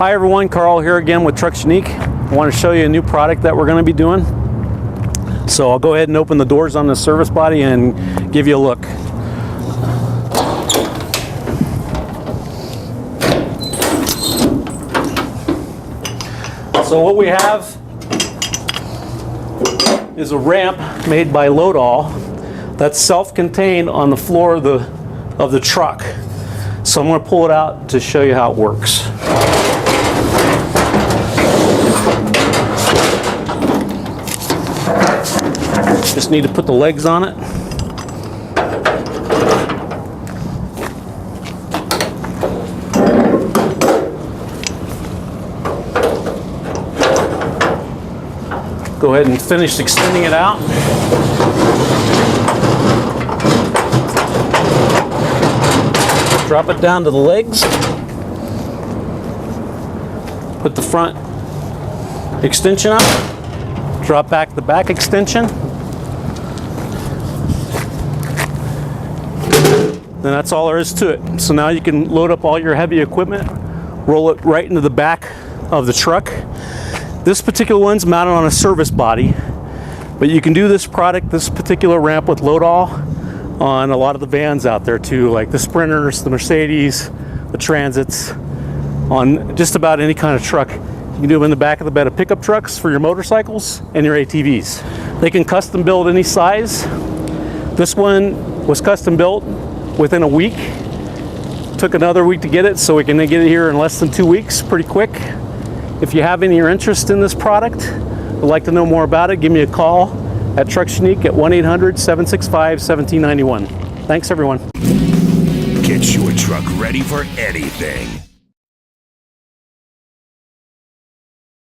Hi everyone, Carl here again with Trucks Unique. I want to show you a new product that we're going to be doing. So I'll go ahead and open the doors on the service body and give you a look. So what we have is a ramp made by Load-All that's self-contained on the floor of the truck. So I'm going to pull it out to show you how it works. Just need to put the legs on it. Go ahead and finish extending it out. Drop it down to the legs. Put the front extension up. Drop back the back extension. Then that's all there is to it. So now you can load up all your heavy equipment, roll it right into the back of the truck. This particular one's mounted on a service body, but you can do this product, this particular ramp with Load-All on a lot of the vans out there too, like the Sprinters, the Mercedes, the Transits, on just about any kind of truck. You can do them in the back of the bed of pickup trucks for your motorcycles and your ATVs. They can custom build any size. This one was custom built within a week. Took another week to get it, so we can get it here in less than 2 weeks, pretty quick. If you have any interest in this product, would like to know more about it, give me a call at Trucks Unique at 1-800-765-1791. Thanks everyone. Get your truck ready for anything.